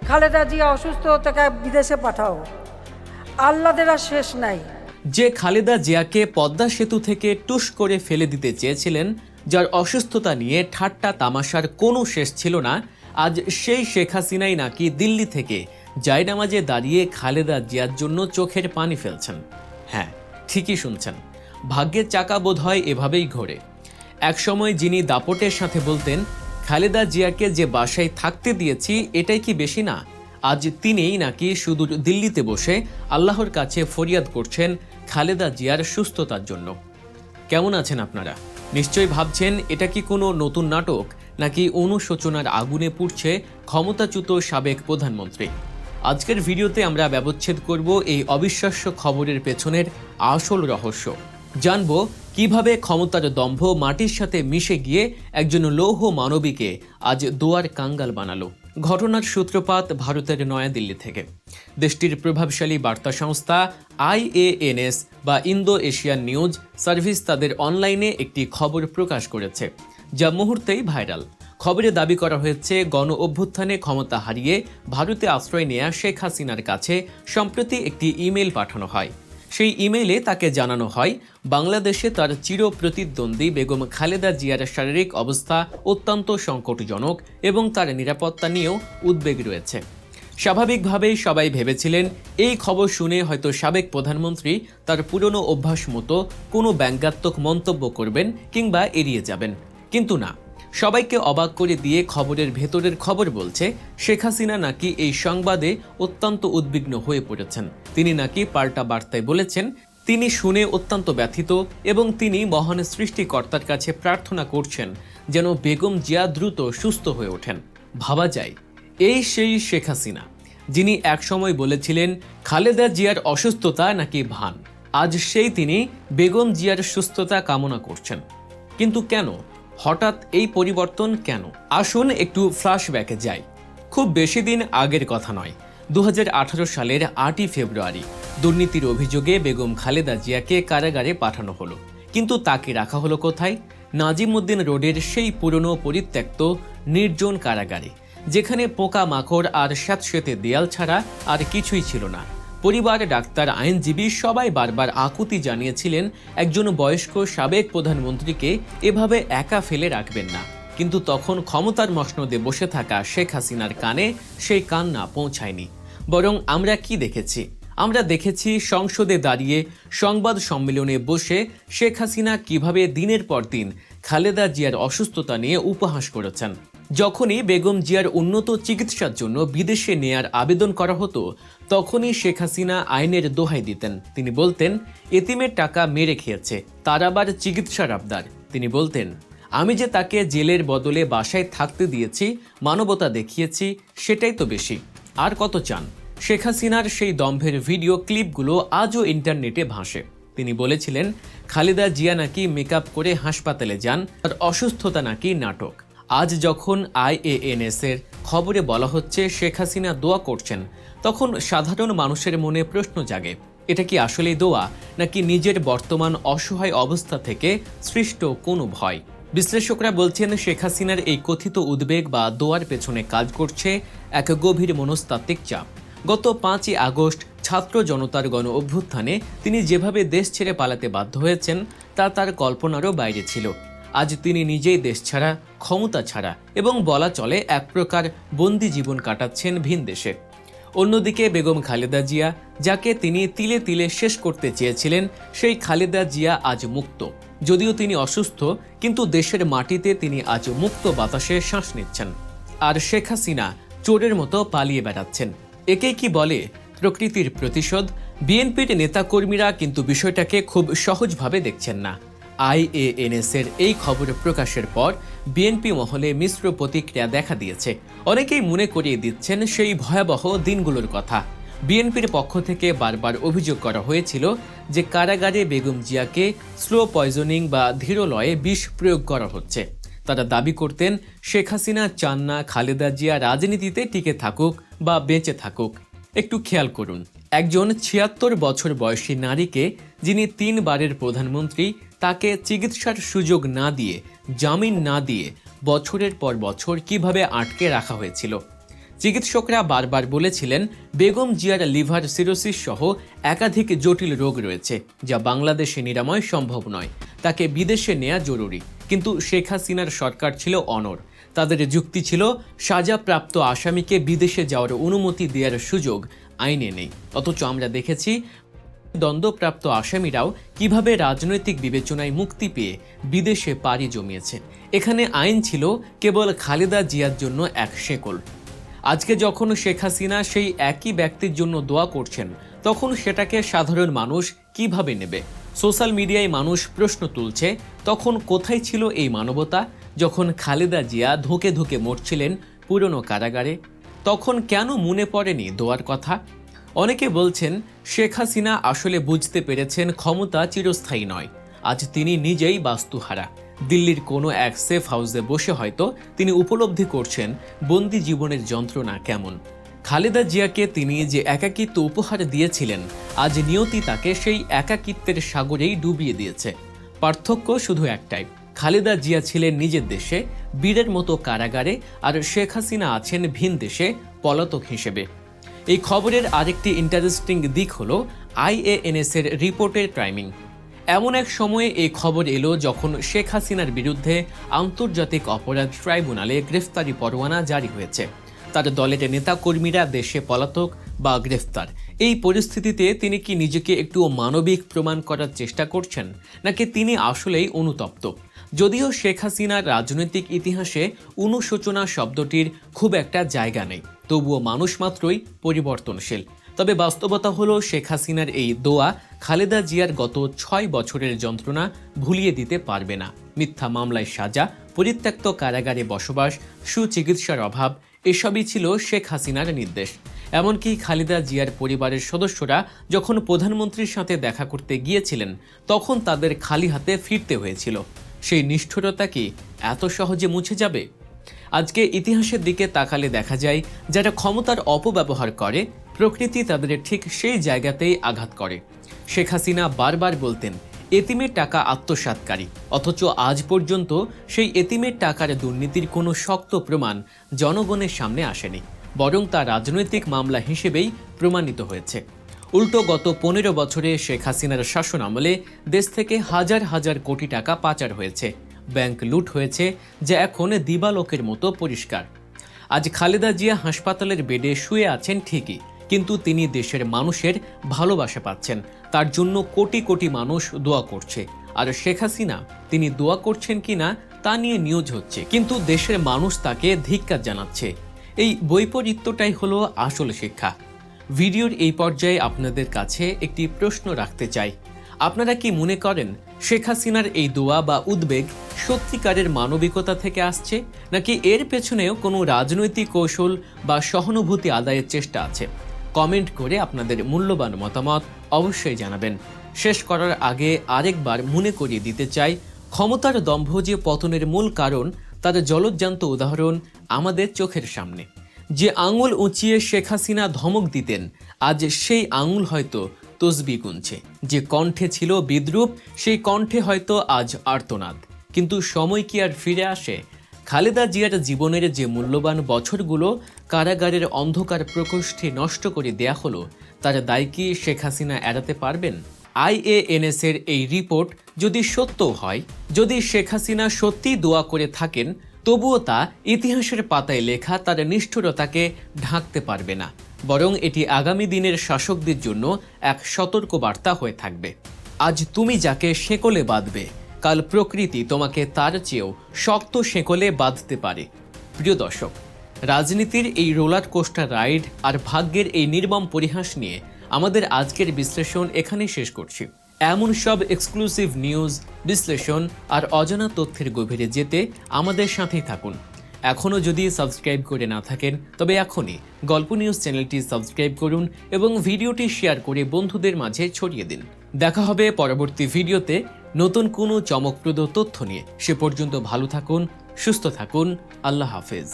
খালেদা জিয়া অসুস্থ, তাকে বিদেশে পাঠাও। আল্লাদের আর শেষ নাই। যে খালেদা জিয়াকে পদ্মা সেতু থেকে টুস করে ফেলে দিতে চেয়েছিলেন, যার অসুস্থতা নিয়ে ঠাট্টা তামাশার কোনো শেষ ছিল না, আজ সেই শেখ হাসিনাই নাকি দিল্লি থেকে জায়নামাজে দাঁড়িয়ে খালেদা জিয়ার জন্য চোখের পানি ফেলছেন। হ্যাঁ, ঠিকই শুনছেন, ভাগ্যের চাকা বোধহয় এভাবেই ঘোরে। একসময় যিনি দাপটের সাথে বলতেন খালেদা জিয়াকে যে বাসায় থাকতে দিয়েছি এটাই কি বেশি না, আজ তিনিই নাকি সুদূর দিল্লিতে বসে আল্লাহর কাছে ফরিয়াদ করছেন খালেদা জিয়ার সুস্থতার জন্য। কেমন আছেন আপনারা? নিশ্চয়ই ভাবছেন এটা কি কোনো নতুন নাটক, নাকি অনুশোচনার আগুনে পুড়ছে ক্ষমতাচ্যুত সাবেক প্রধানমন্ত্রী। আজকের ভিডিওতে আমরা ব্যবচ্ছেদ করব এই অবিশ্বাস্য খবরের পেছনের আসল রহস্য। জানব কিভাবে ক্ষমতার দম্ভ মাটির সাথে মিশে গিয়ে একজন লৌহ মানবীকে আজ দোয়ার কাঙ্গাল বানালো। ঘটনার সূত্রপাত ভারতের নয়াদিল্লি থেকে। দেশটির প্রভাবশালী বার্তা সংস্থা IANS বা ইন্দো এশিয়ান নিউজ সার্ভিস তাদের অনলাইনে একটি খবর প্রকাশ করেছে, যা মুহূর্তেই ভাইরাল। খবরে দাবি করা হয়েছে গণ অভ্যুত্থানে ক্ষমতা হারিয়ে ভারতে আশ্রয় নেয়া শেখ হাসিনার কাছে সম্প্রতি একটি ইমেল পাঠানো হয়। সেই ইমেইলে তাকে জানানো হয় বাংলাদেশে তার চির প্রতিদ্বন্দ্বী বেগম খালেদা জিয়ার শারীরিক অবস্থা অত্যন্ত সংকটজনক এবং তার নিরাপত্তা নিয়েও উদ্বেগ রয়েছে। স্বাভাবিকভাবেই সবাই ভেবেছিলেন এই খবর শুনে হয়তো সাবেক প্রধানমন্ত্রী তার পুরনো অভ্যাস মতো কোনো ব্যঙ্গাত্মক মন্তব্য করবেন কিংবা এড়িয়ে যাবেন, কিন্তু না। সবাইকে অবাক করে দিয়ে খবরের ভেতরের খবর বলছে শেখ হাসিনা নাকি এই সংবাদে অত্যন্ত উদ্বিগ্ন হয়ে পড়েছেন। তিনি নাকি পাল্টা বার্তায় বলেছেন তিনি শুনে অত্যন্ত ব্যথিত এবং তিনি মহান সৃষ্টিকর্তার কাছে প্রার্থনা করছেন যেন বেগম জিয়া দ্রুত সুস্থ হয়ে ওঠেন। ভাবা যায়, এই সেই শেখ হাসিনা যিনি একসময় বলেছিলেন খালেদা জিয়ার অসুস্থতা নাকি ভান। আজ সেই তিনি বেগম জিয়ার সুস্থতা কামনা করছেন। কিন্তু কেন হঠাৎ এই পরিবর্তন, কেন? আসুন একটু ফ্ল্যাশব্যাকে যাই। খুব বেশি দিন আগের কথা নয়, 2018 সালের 8ই ফেব্রুয়ারি দুর্নীতির অভিযোগে বেগম খালেদা জিয়াকে কারাগারে পাঠানো হলো। কিন্তু তাকে রাখা হলো কোথায়? নাজিমউদ্দিন রোডের সেই পুরনো পরিত্যক্ত নির্জন কারাগারে, যেখানে পোকা মাকড় আর স্যাঁতসেঁতে দেয়াল ছাড়া আর কিছুই ছিল না। পরিবার, ডাক্তার, আইনজীবী সবাই বারবার আকুতি জানিয়েছিলেন একজন বয়স্ক সাবেক প্রধানমন্ত্রীকে এভাবে একা ফেলে রাখবেন না। কিন্তু তখন ক্ষমতার মসনদে বসে থাকা শেখ হাসিনার কানে সেই কান্না পৌঁছায়নি। বরং আমরা কি দেখেছি? আমরা দেখেছি সংসদে দাঁড়িয়ে সংবাদ সম্মেলনে বসে শেখ হাসিনা কিভাবে দিনের পর দিন খালেদা জিয়ার অসুস্থতা নিয়ে উপহাস করেছেন। যখনই বেগম জিয়ার উন্নত চিকিৎসার জন্য বিদেশে নেয়ার আবেদন করা হতো, তখনই শেখ হাসিনা আইনের দোহাই দিতেন। তিনি বলতেন এতিমের টাকা মেরে খেয়েছে, তার আবার চিকিৎসার আবদার। তিনি বলতেন আমি যে তাকে জেলের বদলে বাসায় থাকতে দিয়েছি, মানবতা দেখিয়েছি, সেটাই তো বেশি। আর কত চান? শেখ হাসিনার সেই দম্ভের ভিডিও ক্লিপগুলো আজও ইন্টারনেটে ভাসে। তিনি বলেছিলেন খালেদা জিয়া নাকি মেকআপ করে হাসপাতালে যান, আর অসুস্থতা নাকি নাটক। আজ যখন IANS এর খবরে বলা হচ্ছে শেখ হাসিনা দোয়া করছেন, তখন সাধারণ মানুষের মনে প্রশ্ন জাগে, এটা কি আসলেই দোয়া, নাকি নিজের বর্তমান অসহায় অবস্থা থেকে সৃষ্ট কোনো ভয়? বিশ্লেষকরা বলছেন শেখ হাসিনার এই কথিত উদ্বেগ বা দোয়ার পেছনে কাজ করছে এক গভীর মনস্তাত্ত্বিক চাপ। গত 5ই আগস্ট ছাত্র জনতার গণ অভ্যুত্থানে তিনি যেভাবে দেশ ছেড়ে পালাতে বাধ্য হয়েছেন তা তার কল্পনারও বাইরে ছিল। আজ তিনি নিজেই দেশ ছাড়া, ক্ষমতা ছাড়া এবং বলা চলে এক প্রকার বন্দি জীবন কাটাচ্ছেন ভিন দেশে। অন্যদিকে বেগম খালেদা জিয়া, যাকে তিনি তিলে তিলে শেষ করতে চেয়েছিলেন, সেই খালেদা জিয়া আজ মুক্ত। যদিও তিনি অসুস্থ, কিন্তু দেশের মাটিতে তিনি আজ মুক্ত বাতাসে শ্বাস নিচ্ছেন। আর শেখ হাসিনা চোরের মতো পালিয়ে বেড়াচ্ছেন। একে কি বলে প্রকৃতির প্রতিশোধ? বিএনপির নেতাকর্মীরা কিন্তু বিষয়টাকে খুব সহজভাবে দেখছেন না। IANS এর এই খবর প্রকাশের পর বিএনপি মহলে মিশ্র প্রতিক্রিয়া দেখা দিয়েছে। অনেকেই মনে করিয়ে দিচ্ছেন সেই ভয়াবহ দিনগুলোর কথা। বিএনপির পক্ষ থেকে বারবার অভিযোগ করা হয়েছিল যে কারাগারে বেগম জিয়াকে স্লো পয়জনিং বা ধীরলয়ে বিষ প্রয়োগ করা হচ্ছে। তারা দাবি করতেন শেখ হাসিনা চান না খালেদা জিয়া রাজনীতিতে টিকে থাকুক বা বেঁচে থাকুক। একটু খেয়াল করুন, একজন 76 বছর বয়সী নারীকে, যিনি 3 বারের প্রধানমন্ত্রী, তাকে চিকিৎসার সুযোগ না দিয়ে, জামিন না দিয়ে বছরের পর বছর কিভাবে আটকে রাখা হয়েছিল। চিকিৎসকরা বারবার বলেছিলেন বেগম জিয়ার লিভার সিরোসিস সহ একাধিক জটিল রোগ রয়েছে, যা বাংলাদেশে নিরাময় সম্ভব নয়। তাকে বিদেশে নেওয়া জরুরি। কিন্তু শেখ হাসিনার সরকার ছিল অনড়। তাদের যুক্তি ছিল সাজাপ্রাপ্ত আসামিকে বিদেশে যাওয়ার অনুমতি দেওয়ার সুযোগ আইনে নেই। অথচ আমরা দেখেছি দণ্ডপ্রাপ্ত আসামিরাও কিভাবে রাজনৈতিক বিবেচনায় মুক্তি পেয়ে বিদেশে পাড়ি জমিয়েছে। এখানে আইন ছিল কেবল খালেদা জিয়ার জন্য এক শেকল। আজকে যখন শেখ হাসিনা সেই একই ব্যক্তির জন্য দোয়া করছেন, তখন সেটাকে সাধারণ মানুষ কিভাবে নেবে? সোশ্যাল মিডিয়ায় মানুষ প্রশ্ন তুলছে, তখন কোথায় ছিল এই মানবতা? যখন খালেদা জিয়া ধুকে ধুকে মরছিলেন পুরনো কারাগারে, তখন কেন মনে পড়েনি দোয়ার কথা? অনেকে বলছেন শেখ হাসিনা আসলে বুঝতে পেরেছেন ক্ষমতা চিরস্থায়ী নয়। আজ তিনি নিজেই বাস্তুহারা। দিল্লির কোনো এক সেফ হাউসে বসে হয়তো তিনি উপলব্ধি করছেন বন্দি জীবনের যন্ত্রণা কেমন। খালেদা জিয়াকে তিনি যে একাকিত্ব উপহার দিয়েছিলেন, আজ নিয়তি তাকে সেই একাকিত্বের সাগরেই ডুবিয়ে দিয়েছে। পার্থক্য শুধু একটাই, খালেদা জিয়া ছিলেন নিজের দেশে বীরের মতো কারাগারে, আর শেখ হাসিনা আছেন ভিন দেশে পলাতক হিসেবে। এই খবরের আরেকটি ইন্টারেস্টিং দিক হলো IANS এর রিপোর্টের টাইমিং। এমন এক সময়ে এই খবর এলো যখন শেখ হাসিনার বিরুদ্ধে আন্তর্জাতিক অপরাধ ট্রাইব্যুনালে গ্রেফতারি পরোয়ানা জারি হয়েছে। তার দলের নেতাকর্মীরা দেশে পলাতক বা গ্রেফতার। এই পরিস্থিতিতে তিনি কি নিজেকে একটু মানবিক প্রমাণ করার চেষ্টা করছেন, নাকি তিনি আসলেই অনুতপ্ত? যদিও শেখ হাসিনার রাজনৈতিক ইতিহাসে অনুশোচনা শব্দটির খুব একটা জায়গা নেই, তবুও মানুষ মাত্রই পরিবর্তনশীল। তবে বাস্তবতা হলো শেখ হাসিনার এই দোয়া খালেদা জিয়ার গত 6 বছরের যন্ত্রণা ভুলিয়ে দিতে পারবে না। মিথ্যা মামলায় সাজা, পরিত্যক্ত কারাগারে বসবাস, সুচিকিৎসার অভাব, এসবই ছিল শেখ হাসিনার নির্দেশ। এমনকি খালেদা জিয়ার পরিবারের সদস্যরা যখন প্রধানমন্ত্রীর সাথে দেখা করতে গিয়েছিলেন, তখন তাদের খালি হাতে ফিরতে হয়েছিল। সেই নিষ্ঠুরতা কি এত সহজে মুছে যাবে? আজকে ইতিহাসের দিকে তাকালে দেখা যায়, যারা ক্ষমতার অপব্যবহার করে, প্রকৃতি তাদের ঠিক সেই জায়গাতেই আঘাত করে। শেখ হাসিনা বারবার বলতেন এতিমের টাকা আত্মসাৎকারী, অথচ আজ পর্যন্ত সেই এতিমের টাকার দুর্নীতির কোনো শক্ত প্রমাণ জনগণের সামনে আসেনি, বরং তা রাজনৈতিক মামলা হিসেবেই প্রমাণিত হয়েছে। উল্টো গত 15 বছরে শেখ হাসিনার শাসন আমলে দেশ থেকে হাজার হাজার কোটি টাকা পাচার হয়েছে, ব্যাংক লুট হয়েছে, যা এখন দিবালোকের মতো পরিষ্কার। আজ খালেদা জিয়া হাসপাতালের বেডে শুয়ে আছেন ঠিকই, কিন্তু তিনি দেশের মানুষের ভালোবাসা পাচ্ছেন। তার জন্য কোটি কোটি মানুষ দোয়া করছে। আর শেখ হাসিনা, তিনি দোয়া করছেন কিনা তা নিয়ে নিউজ হচ্ছে, কিন্তু দেশের মানুষ তাকে ধিক্কার জানাচ্ছে। এই বৈপরীত্যটাই হলো আসল শিক্ষা। ভিডিওর এই পর্যায়ে আপনাদের কাছে একটি প্রশ্ন রাখতে চাই। আপনারা কি মনে করেন শেখ হাসিনার এই দোয়া বা উদ্বেগ সত্যিকারের মানবিকতা থেকে আসছে, নাকি এর পেছনেও কোনো রাজনৈতিক কৌশল বা সহানুভূতি আদায়ের চেষ্টা আছে? কমেন্ট করে আপনাদের মূল্যবান মতামত অবশ্যই জানাবেন। শেষ করার আগে আরেকবার মনে করিয়ে দিতে চাই, ক্ষমতার দম্ভ যে পতনের মূল কারণ, তার জলজ্জান্ত উদাহরণ আমাদের চোখের সামনে। যে আঙুল উঁচিয়ে শেখ হাসিনা ধমক দিতেন, আজ সেই আঙুল হয়তো তসবি গুনছে। যে কণ্ঠে ছিল বিদ্রূপ, সেই কণ্ঠে হয়তো আজ আর্তনাদ। কিন্তু সময় কি আর ফিরে আসে? খালেদা জিয়ার জীবনের যে মূল্যবান বছরগুলো কারাগারের অন্ধকার প্রকোষ্ঠে নষ্ট করে দেয়া হলো, তার দায় কি শেখ হাসিনা এড়াতে পারবেন? IANS এর এই রিপোর্ট যদি সত্য হয়, যদি শেখ হাসিনা সত্যিই দোয়া করে থাকেন, তবুও তা ইতিহাসের পাতায় লেখা তার নিষ্ঠুরতাকে ঢাকতে পারবে না, বরং এটি আগামী দিনের শাসকদের জন্য এক সতর্ক বার্তা হয়ে থাকবে। আজ তুমি যাকে শেকলে বাঁধবে, কাল প্রকৃতি তোমাকে তার চেয়েও শক্ত শেকলে বাঁধতে পারে। প্রিয় দর্শক, রাজনীতির এই রোলার কোস্টার রাইড আর ভাগ্যের এই নির্মম পরিহাস নিয়ে আমাদের আজকের বিশ্লেষণ এখানেই শেষ করছি। এমন সব এক্সক্লুসিভ নিউজ, বিশ্লেষণ আর অজানা তথ্যের গভীরে যেতে আমাদের সাথেই থাকুন। এখনও যদি সাবস্ক্রাইব করে না থাকেন, তবে এখনই গল্প নিউজ চ্যানেলটি সাবস্ক্রাইব করুন এবং ভিডিওটি শেয়ার করে বন্ধুদের মাঝে ছড়িয়ে দিন। দেখা হবে পরবর্তী ভিডিওতে নতুন কোনো চমকপ্রদ তথ্য নিয়ে। সে পর্যন্ত ভালো থাকুন, সুস্থ থাকুন। আল্লাহ হাফেজ।